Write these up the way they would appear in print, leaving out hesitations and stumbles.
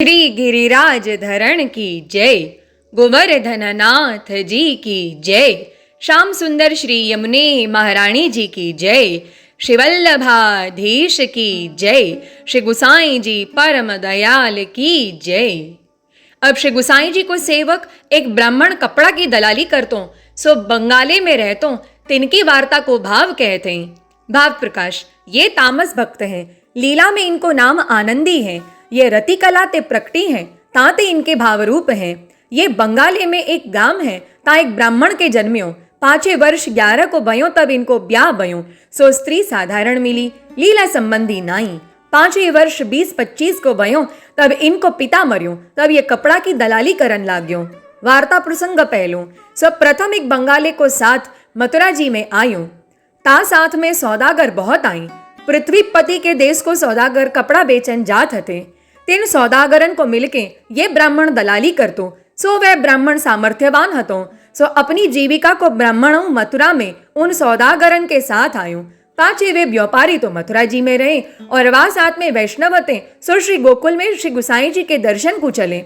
श्री गिरिराज धरण की जय, गोवर्धन नाथ जी की जय, श्याम सुंदर श्री यमुने महारानी जी की जय, श्री वल्लभाधीश की जय, श्री गुसाई जी परम दयाल की जय। अब श्री गुसाई जी को सेवक एक ब्राह्मण कपड़ा की दलाली करतो, सो बंगाले में रहतो, तिनकी वार्ता को भाव कहते हैं। भाव प्रकाश, ये तामस भक्त हैं, लीला में इनको नाम आनंदी है, ये रति कला ते प्रकटी हैं, ताते इनके भावरूप हैं। ये बंगाले में एक गांव है, ता एक ब्राह्मण के जन्म्यो, 5 वर्ष 11 को भयो, तब इनको ब्याह भयो, सो स्त्री साधारण मिली, लीला संबंधी नाई। 5 वर्ष 20-25 को भयो, तब इनको पिता मर्यो, तब ये कपड़ा की दलाली करन लाग्यो। वार्ता प्रसंग पहलू, सो प्रथम एक बंगाले को साथ मथुरा जी में आयो, ता साथ में सौदागर बहुत आई। पृथ्वीपति के देश को सौदागर कपड़ा बेचन जात हते, तीन सौदागरन को मिलके ये ब्राह्मण दलाली करतो, सो वह ब्राह्मण सामर्थ्यवान हतो, सो अपनी जीविका को ब्राह्मणों मथुरा में उन सौदागरन के साथ आयो। पाछे वे व्यापारी तो मथुरा जी में रहे और वह साथ में वैष्णव थे, सो श्री गोकुल में श्री गुसाई जी के दर्शन को चले।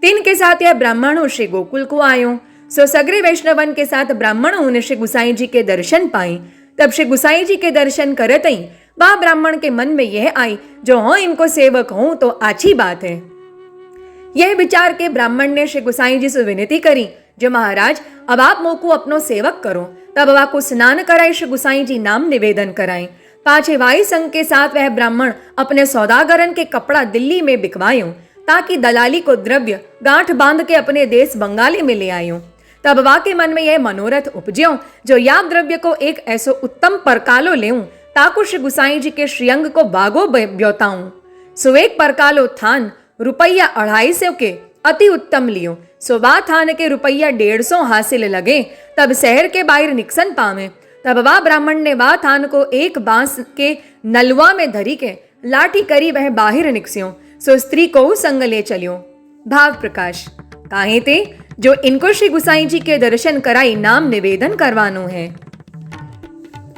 तीन के साथ यह ब्राह्मणों श्री गोकुल को आयो, सो सगरे वैष्णवन के साथ ब्राह्मणों ने श्री गुसाई जी के दर्शन पाए। तब श्री गुसाई जी के दर्शन करत ही वह ब्राह्मण के मन में यह आई, जो हो इनको सेवक हूं तो अच्छी बात है। यह विचार के ब्राह्मण ने श्री गुसाई जी से विनती करी, जो महाराज अब आप मोको अपनो सेवक करो। तब वह को स्नान कराई श्री गुसाई जी नाम निवेदन कराए। पाछे वाई संघ के साथ वह ब्राह्मण अपने सौदागरन के कपड़ा दिल्ली में बिकवायो, ताकि दलाली को द्रव्य गांठ बांध के अपने देश बंगाली में ले आयो। तब वह के मन में यह मनोरथ उपज्यो, जो या द्रव्य को एक ऐसो उत्तम परकालो लेऊं, ताकू श्री गुसाई जी के श्रीअंग को बागो ब्योताऊं। सो एक परकालो थान रुपया 250 के अति उत्तम लियो, सो वा थान के रुपया 150 हासिल लगे। तब शहर के बाहर निकसन पावे। तब वह ब्राह्मण ने वा थान को एक बांस के नलवा में धरी के लाठी करी वह बाहर निकस्यो, सो स्त्री को संग ले चलियो। भाव प्रकाश, काहे ते जो इनको श्री गुसाई जी के दर्शन कराई नाम निवेदन करवानो है।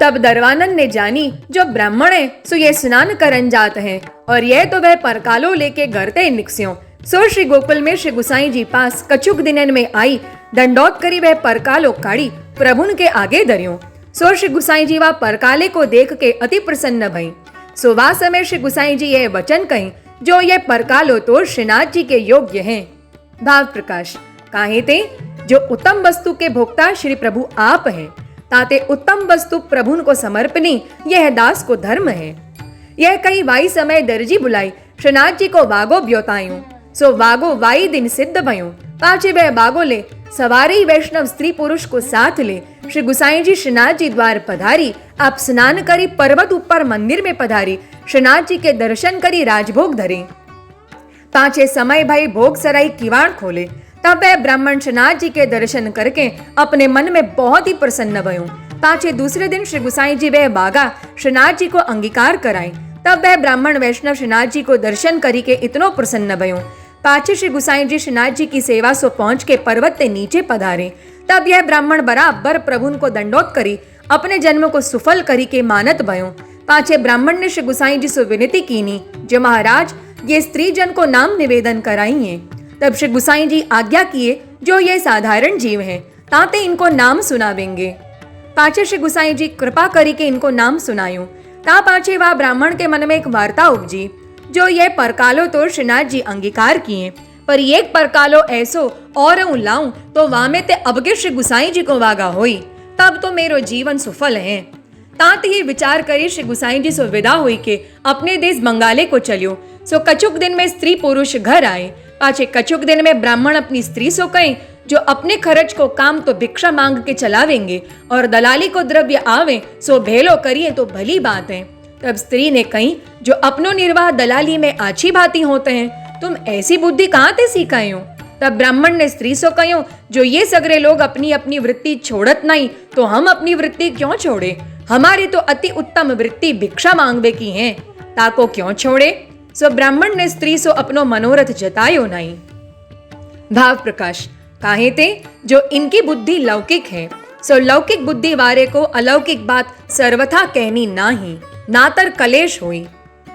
तब दरवानन ने जानी, जो ब्राह्मण है सो ये स्नान करन जात है, और यह तो वह परकालो लेके घर ते निकस्यो। सो श्री गोकुल में श्री गुसाई जी पास कछुक दिनन में आई, दंडौत करी वह परकालो काढ़ी प्रभुन के आगे धरियो। सो श्री गुसाई जी वह परकाले को देख के अति प्रसन्न भई। सो वह समय श्री गुसाई जी यह वचन कही, जो यह परकालो तो श्रीनाथ जी के योग्य है। भाव प्रकाश, काहे ते जो उत्तम वस्तु के भोक्ता श्री प्रभु आप हैं, ताते उत्तम वस्तु प्रभुन को समर्पणी यह दास को धर्म है। यह कई वाई समय दर्जी बुलाई श्रीनाथ जी को वागो ब्योतायूं, सो वागो वाई दिन सिद्ध भयूं। पाछे वह बागो ले सवारी वैष्णव स्त्री पुरुष को साथ ले श्री गुसाई जी श्रीनाथ जी द्वार पधारी। आप स्नान करी पर्वत ऊपर मंदिर में पधारी, श्रीनाथ जी के दर्शन करी राजभोग धरे। पाछे समय भाई भोग सराई किवाड़ खोले। तब वह ब्राह्मण श्रीनाथ जी के दर्शन करके अपने मन में बहुत ही प्रसन्न भयो। पाछे दूसरे दिन श्री गुसाई जी वह बागा श्रीनाथ जी को अंगीकार कराई। तब वह ब्राह्मण वैष्णव श्रीनाथ जी को दर्शन करी के इतनो प्रसन्न भयो। पाछे श्री गुसाई जी श्रीनाथ जी की सेवा सो पहुंच के पर्वत के नीचे पधारे। तब यह ब्राह्मण बराबर प्रभुन को दंडोत करी अपने जन्म को सुफल करी के मानत भयो। पाछे ब्राह्मण ने श्री गुसाई जी से विनती कीनी, जो महाराज ये स्त्री जन को नाम निवेदन कराइए। तब श्री गुसाई जी आज्ञा किए, जो ये साधारण जीव हैं, ताते इनको नाम सुनावेंगे। पाछे श्री गुसाई जी कृपा करी के इनको नाम सुनायो। ता पाछे वह ब्राह्मण के मन में एक वार्ता उपजी, जो ये परकालो तो श्रीनाथ जी अंगीकार किए, पर एक परकालो ऐसो और लाऊं तो वामे ते अबके श्री गुसाई जी को वागा होई, तब तो मेरो जीवन सफल है। तात ही विचार करी श्री गुसाई जी सो विदा हुई के अपने देश बंगाले को चलियो। सो कछुक दिन में स्त्री पुरुष घर आए। पाछे कछुक दिन में ब्राह्मण अपनी स्त्री सो कहीं, जो अपने खर्च को काम तो भिक्षा मांग के चलावेंगे, और दलाली को द्रव्य आवे सो भेलो करिए तो भली बात है। तब स्त्री ने कही, जो अपनो निर्वाह दलाली में आछी भांति होते हैं, तुम ऐसी बुद्धि कहाँ ते सीखाए हो। तब ब्राह्मण ने स्त्री सो कहो, जो ये सगरे लोग अपनी अपनी वृत्ति छोड़त नहीं, तो हम अपनी वृत्ति क्यों छोड़े। हमारी तो अति उत्तम वृत्ति भिक्षा मांगवे की है, ताको क्यों छोड़े। सो ब्राह्मण ने स्त्री सो अपनो मनोरथ जतायो नहीं। भाव प्रकाश, काहे ते जो इनकी बुद्धि लौकिक है, सो लौकिक बुद्धि वारे को अलौकिक बात सर्वथा कहनी नाही, नातर कलेश हुई,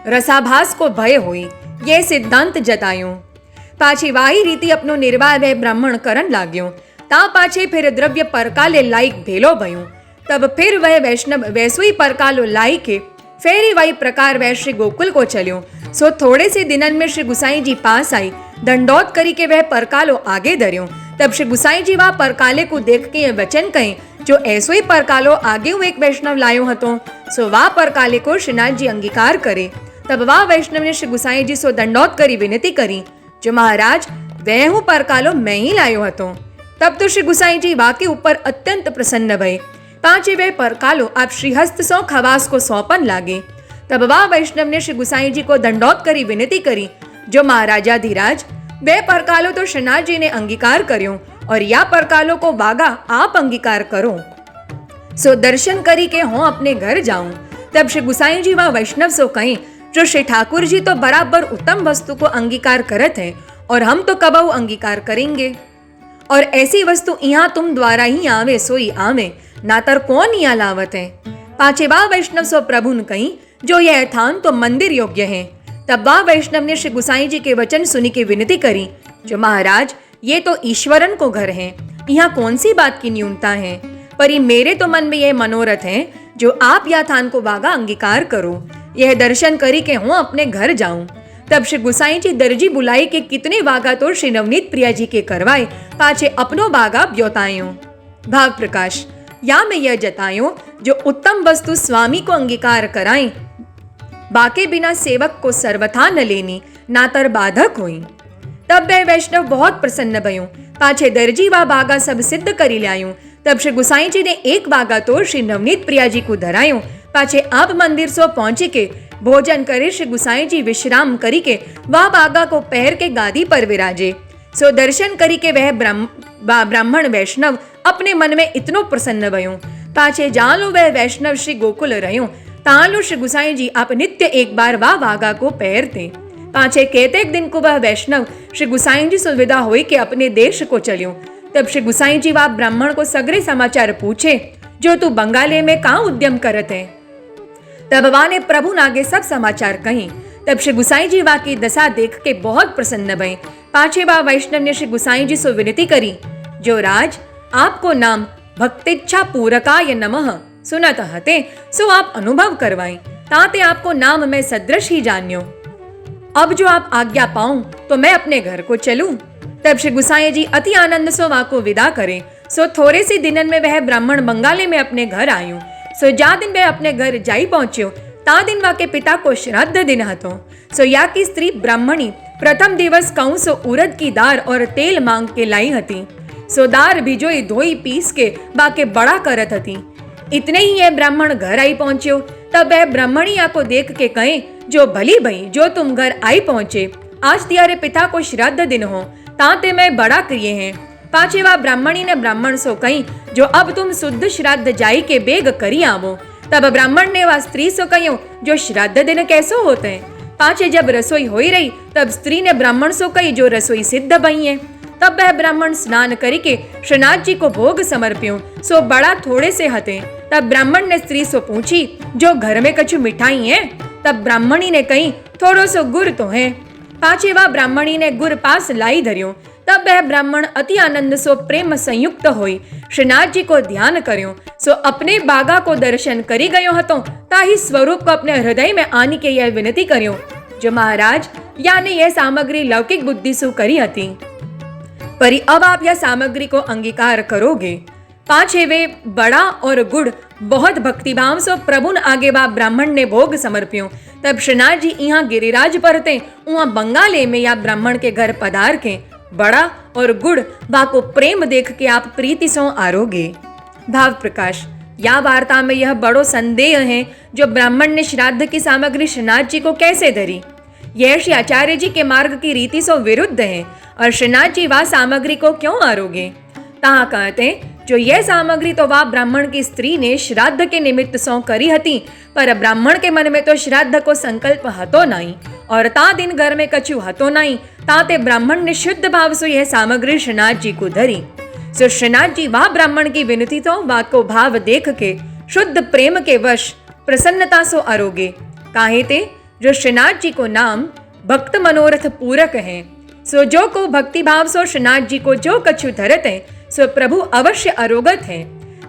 रसाभास को भय हुई, ये सिद्धांत जतायो। पाछी वाही रीति अपनो निर्वाह वह ब्राह्मण करन लाग्यो। ता पाछे फिर द्रव्य परकाले लाइक भेलो भयूं। तब फिर वह वैष्णव वैसुई परकालो लाई के फेरी वही प्रकार वह श्री गोकुल को चलियो। सो थोड़े से दिनन में श्री गुसाई जी पास आई, दंडोत करी के वह परकालो आगे धर्यो। तब श्री गुसाई जी वह परकाले को देख के वचन कहे, जो ऐसो ही परकालो आगे हूँ एक वैष्णव लायो हतो। सो वह परकाले को श्रीनाथ जी अंगीकार करे। तब वह वैष्णव ने श्री गुसाई जी सो दंडोत करी विनती करी, जो महाराज वह हूँ परकालो मैं ही लायो हतो। तब तो श्री गुसाई जी वा के ऊपर अत्यंत प्रसन्न भये। पांचे वे परकालो आप श्रीहस्त सो खवास को सौंपन लागे। तब वह वैष्णव ने श्री गुसाई जी को दंडोत करी विनती करी, जो महाराजाधिराज वे परकालो तो श्रीनाथ जी ने अंगीकार कर्यो और या परकालो को बागा आप अंगीकार करो। सो दर्शन करी के हों अपने घर जाऊं। तब श्री गुसाई जी वह वैष्णव सो कहीं, जो श्री ठाकुर जी तो बराबर उत्तम वस्तु को अंगीकार करत है और हम तो कबहू अंगीकार करेंगे। और ऐसी वस्तु यहाँ तुम द्वारा ही आवे सोई आवे, नातर कौन यहाँ लावत है। पांचे बा वैष्णव सो प्रभु न कहीं, जो यह थान तो मंदिर योग्य है। तब बा वैष्णव ने श्री गुसाई जी के वचन सुनी के विनती करी, जो महाराज ये तो ईश्वरन को घर है, यहाँ कौन सी बात की न्यूनता है। पर ये मेरे तो मन में यह मनोरथ है, जो आप या थान को बागा अंगीकार करो, यह दर्शन करी के हूँ अपने घर जाऊं। तब श्री गुसाई जी दर्जी बुलाई के कितने बागा तो श्री नवनीत प्रिया जी के करवाए, पाछे अपनो बागा ब्योतायो। भाव प्रकाश या में यह जतायो, जो उत्तम वस्तु स्वामी को अंगीकार कराएं, बाके बिना सेवक को सर्वथा न लेनी, नातर बाधक हुई। तब वह वैष्णव बहुत प्रसन्न भयूं, पाछे दर्जी वा बागा सब सिद्ध करी लायूं। तब श्री गुसाई जी ने एक बागा तो श्री नवनीत प्रिया जी को धरायो। पाछे आप मंदिर सो पहुंची के भोजन करे श्री गुसाई जी विश्राम करी के वह बागा को पैर के गादी पर विराजे। सो दर्शन करी के वह ब्राह्मण वैष्णव अपने मन में इतनो प्रसन्न भयूं। पाछे जालो वह वैष्णव श्री गोकुल रह्यो। तालो श्री गुसाई जी आप नित्य एक बार वह बागा को पैरते। पाछे कहते एक दिन को वह वैष्णव श्री गुसाई जी सुविधा हुई के अपने देश को चलियो। तब श्री गुसाई जी वह ब्राह्मण को सगरे समाचार पूछे, जो तू बंगाले में कहाँ उद्यम करत है। तब वा ने प्रभु नागे सब समाचार कही। तब श्री गुसाई जी वा की दशा देख के बहुत प्रसन्न भये। पाछे वा वैष्णव ने श्री गुसाई जी से विनती करी, जो राज आपको नाम भक्तिच्छा पूरकाय नमः सुनत हते, सो आप अनुभव करवाएं, ताते आपको नाम में सदृश ही जान्यो। अब जो आप आज्ञा पाऊं तो मैं अपने घर को चलूं। तब श्री गुसाई जी अति आनंद सो वा को विदा करे। सो थोड़े से दिनन में वह ब्राह्मण बंगाले में अपने घर आयो। सो जा दिन वह अपने घर जाई पहुंच्यो, ता दिन वा के पिता को श्राद्ध दिन हतो। सो या की स्त्री ब्राह्मणी प्रथम दिवस कहूं सो उड़द की दार और तेल मांग के लाई हती। सो दार भिजोई धोई पीस के बाके बड़ा करत हती। इतने ही यह ब्राह्मण घर आई पहुंच्यो। तब वह ब्राह्मणिया को देख के कहे, जो भली भई जो तुम घर आई पहुंचे, आज तियारे पिता को श्राद्ध दिन हो, ताते मैं बड़ा किए हैं। पाछे वा ब्राह्मणी ने ब्राह्मण सो कही, जो अब तुम शुद्ध श्राद्ध जाई के बेग करी आवो। तब ब्राह्मण ने वा स्त्री सो कहो, जो श्राद्ध दिन कैसो होते हैं। पाछे जब रसोई होई रही, तब स्त्री ने ब्राह्मण सो कही, जो रसोई सिद्ध भई है। तब वह ब्राह्मण स्नान करी के श्रीनाथ जी को भोग समर्प्यो। सो बड़ा थोड़े से हते। तब ब्राह्मण ने स्त्री सो पूछी, जो घर में कछु मिठाई है। तब ब्राह्मणी ने कही, थोड़ो सो गुर तो है। पाछे वा ब्राह्मणी ने गुर पास लाई धर्यो। तब वह ब्राह्मण अति आनंद सो प्रेम संयुक्त होई श्रीनाथ जी को ध्यान कर्यो। सो अपने बागा को दर्शन करी गयो हतो, ताही स्वरूप को अपने हृदय में आनी के यह विनती कर्यो, जो महाराज याने यह सामग्री लौकिक बुद्धि सु करी हती, परी अब आप यह सामग्री को अंगीकार करोगे। पाछे वे बड़ा और गुड़ बहुत भक्तिभाव सो प्रभु आगे बा ब्राह्मण ने भोग समर्प्यो। तब श्रीनाथ जी यहाँ गिरिराज परते वहाँ बंगाले में या ब्राह्मण के घर पधार के बड़ा और गुड़ बा को प्रेम देख के आप प्रीति सो आरोगे। भाव प्रकाश या वार्ता में यह बड़ो संदेह है, जो ब्राह्मण ने श्राद्ध की सामग्री श्रीनाथ जी को कैसे धरी। यह श्री आचार्य जी के मार्ग की रीति सो विरुद्ध है, और श्रीनाथ जी वह सामग्री को क्यों आरोगे। तहाँ कहते, जो यह सामग्री तो वह ब्राह्मण की स्त्री ने श्राद्ध के निमित्त सौ करी हती, पर ब्राह्मण के मन में तो श्राद्ध को संकल्प हतो नहीं, और ता दिन घर में कछु हतो नहीं, ताते ब्राह्मण ने शुद्ध भाव से यह सामग्री श्रीनाथ जी को धरी। सो श्रीनाथ जी वह ब्राह्मण की विनती तो वा को भाव देख के शुद्ध प्रेम के वश प्रसन्नता सो आरोगे। काहे ते, जो श्रीनाथ जी को नाम भक्त मनोरथ पूरक है। सो जो को भक्ति भाव सो श्रीनाथ जी को जो कछु धरत है, सो प्रभु अवश्य अरोगत है।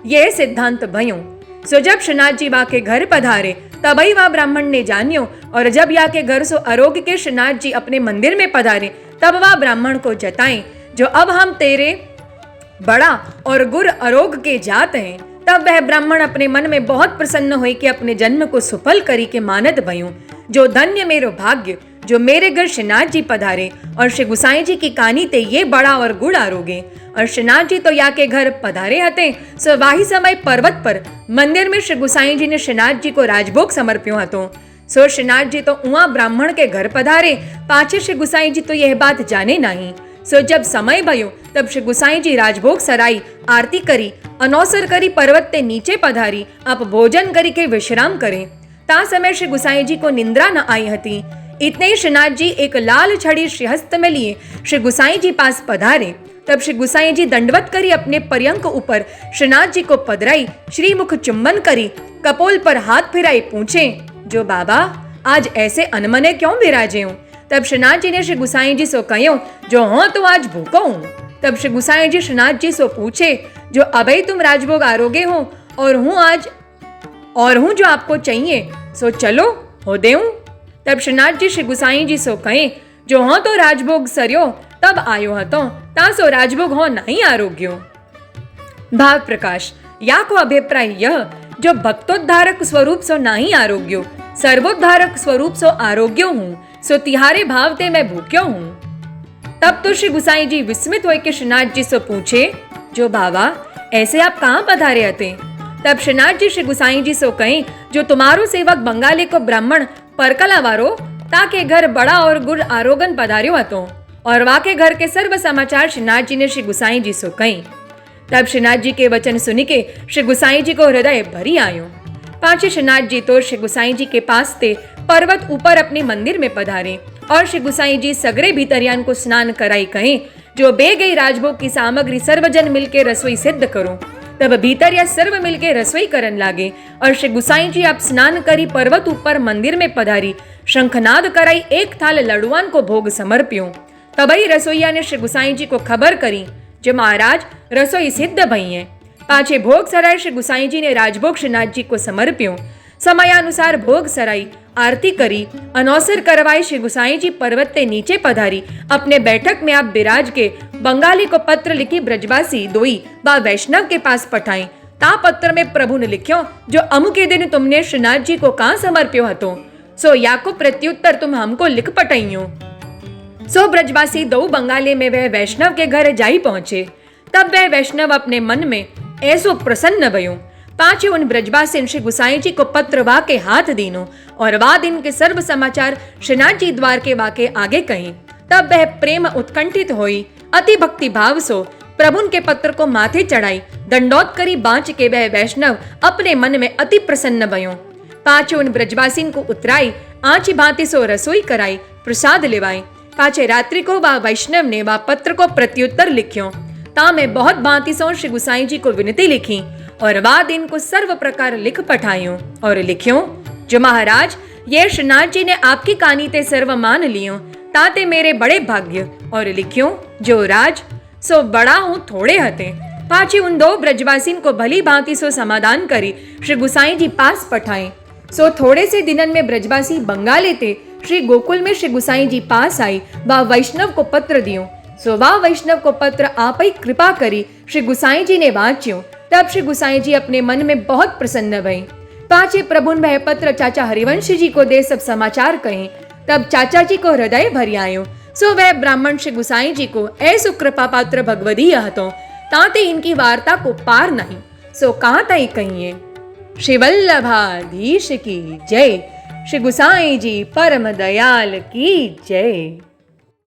यह सिद्धांत भयो। सो जब श्रीनाथ जी बा के घर पधारे, तबई वह ब्राह्मण ने जानियो, और जब या के घर सो आरोग्य के श्रीनाथ जी अपने मंदिर में पधारे, तब वह ब्राह्मण को जताएं, जो अब हम तेरे बड़ा और गुर आरोग के जात हैं। तब वह ब्राह्मण अपने मन में बहुत प्रसन्न हुई कि अपने जन्म को सुफल करी के मानत भयूं, जो धन्य मेरो भाग्य, जो मेरे घर श्रीनाथ जी पधारे और श्री गुसाई जी की कानी ते ये बड़ा और गुड़ आरोगे। और श्रीनाथ जी तो या के घर पधारे हते, सो वाही समय पर्वत पर मंदिर में श्री गुसाई जी ने श्रीनाथ जी को राजभोग समर्प्यो हतो। सो श्रीनाथ जी तो उआ ब्राह्मण के घर पधारे, पाछे श्री गुसाई जी तो यह बात जाने नहीं। सो जब समय भयो, तब श्री गुसाई जी राजभोग सराई, आरती करी, अनौसर करी पर्वत ते नीचे पधारी, आप भोजन करी के विश्राम करे। ता समय श्री गुसाई जी को निंद्रा न आई हती। इतने ही श्रीनाथ जी एक लाल छड़ी श्रीहस्त में लिए श्री गुसाई जी पास पधारे। तब श्री गुसाई जी दंडवत करी अपने पर्यंक ऊपर श्रीनाथ जी को पधराई, श्रीमुख चुंबन करी, कपोल पर हाथ फिराई, पूछे, जो बाबा आज ऐसे अनमने क्यों विराजे हूं? तब श्रीनाथ जी ने श्री गुसाई जी सो कहो, जो हो तो आज भूखो हूं। तब श्री गुसाई जी श्रीनाथ जी सो पूछे, जो अभय तुम राजभोग आरोगे हो, और हूं जो आपको चाहिए, सो चलो हो देऊं। तब श्रीनाथ जी श्री गुसाई जी सो कहे, जो हो तो राजभोग सरयो, तब आयो हतो, तासो राजभोग हो नहीं आरोग्यो। भाव प्रकाश या को अभिप्राय यह, जो भक्तोद्धारक स्वरूप सो नहीं आरोग्यो, सर्वोद्धारक स्वरूप सो आरोग्यो हूं, सो तिहारे भाव ते मैं भूख्यो हूं। तब तो श्री गुसाई जी विस्मित होए के श्रीनाथ जी से पूछे, जो बाबा ऐसे आप कहाँ पधारे हते? तब श्रीनाथ जी श्री गुसाई जी सो कहे, जो तुम्हारो सेवक बंगाली को ब्राह्मण परकला वारो ताके घर बड़ा और गुड़ आरोगन पधार्यो हतो, और वाके घर के सर्व समाचार श्रीनाथ जी ने श्री गुसाई जी सो कही। तब श्रीनाथ जी के वचन सुनी के श्री गुसाई जी को हृदय भरी आयो। पांचे श्रीनाथ जी तो श्री गुसाई जी के पास थे पर्वत ऊपर अपने मंदिर में पधारे, और श्री गुसाई जी सगरे भीतरियान को स्नान कराई कहे, जो बे गई राजभोग की सामग्री सर्वजन मिलके रसोई सिद्ध करो। तब भीतरिया सर्व मिलके रसोई करन लागे, और श्री गुसाई जी आप स्नान करी पर्वत ऊपर मंदिर में पधारी, शंखनाद कराई, एक थाल लड़ुआन को भोग समर्प्यो। तबई रसोईया ने श्री गुसाई जी को खबर करी, जो महाराज रसोई सिद्ध भई है। पाछे भोग सराय श्री गुसाई जी ने राजभोग श्रीनाथ जी को समर्प्यो। समयानुसार भोग सराई, आरती करी, अनौसर करवाई श्री गुसाई जी पर्वत ते नीचे पधारी, अपने बैठक में आप बिराज के बंगाली को पत्र लिखी ब्रजवासी दोई बा वैष्णव के पास पठाई। ता पत्र में प्रभु ने लिख्यो, जो अमुके दिन तुमने श्रीनाथ जी को कहाँ समर्प्यो हतो, सो या को प्रत्युत्तर तुम हमको लिख पटाइयो। सो ब्रजवासी दो बंगाली में वह वैष्णव के घर जाई पहुंचे। तब वह वैष्णव अपने मन में ऐसो प्रसन्न भयो। पांचे उन ब्रजवासी श्री गुसाई जी को पत्र वा के हाथ दीनो, और वा दिन के सर्व समाचार श्रीनाथ जी द्वार के वाके आगे कहीं। तब वह प्रेम उत्कंठित होई, अति भक्ति भाव सो प्रभुन के पत्र को माथे चढ़ाई, दंडोत करी बाँच के वह वैष्णव अपने मन में अति प्रसन्न भयो। पांचे उन ब्रजवासी को उतराई, आँची भांति सो रसोई कराई, प्रसाद लेवाई। पाछे रात्रि को वह वैष्णव ने वह पत्र को प्रत्युत्तर लिख्यो। ता मैं बहुत भांति सो श्री गुसाई जी को विनती लिखी, और वा दिन को सर्व प्रकार लिख पठायो, और लिख्यो, जो महाराज ये श्रीनाथ जी ने आपकी कानी ते सर्व मान लियो, ताते मेरे बड़े भाग्य। और लिख्यो, जो राज सो बड़ा हूँ थोड़े हते। पाछे उन दो ब्रजवासीन को भली भांति सो समाधान करी श्री गुसाई जी पास पठाए। सो थोड़े से दिनन में ब्रजवासी बंगाले ते श्री गोकुल में श्री गुसाई जी पास आई, वह वैष्णव को पत्र दियो। सो वह वैष्णव को पत्र आप ही कृपा करी श्री गुसाई जी ने वाच्यो। तब श्री गुसाई जी अपने मन में बहुत प्रसन्न भई। पाछे प्रभुन वह पत्र चाचा हरिवंश जी को दे सब समाचार कहे। तब चाचा जी को हृदय भरी आयो। सो वह ब्राह्मण श्री गुसाई जी को ऐसो कृपा पात्र भगवदीय हतो, ताते इनकी वार्ता को पार नहीं। सो कहाँ तई कहिए। श्री वल्लभाधीश की जय। श्री गुसाई जी परम दयाल की जय।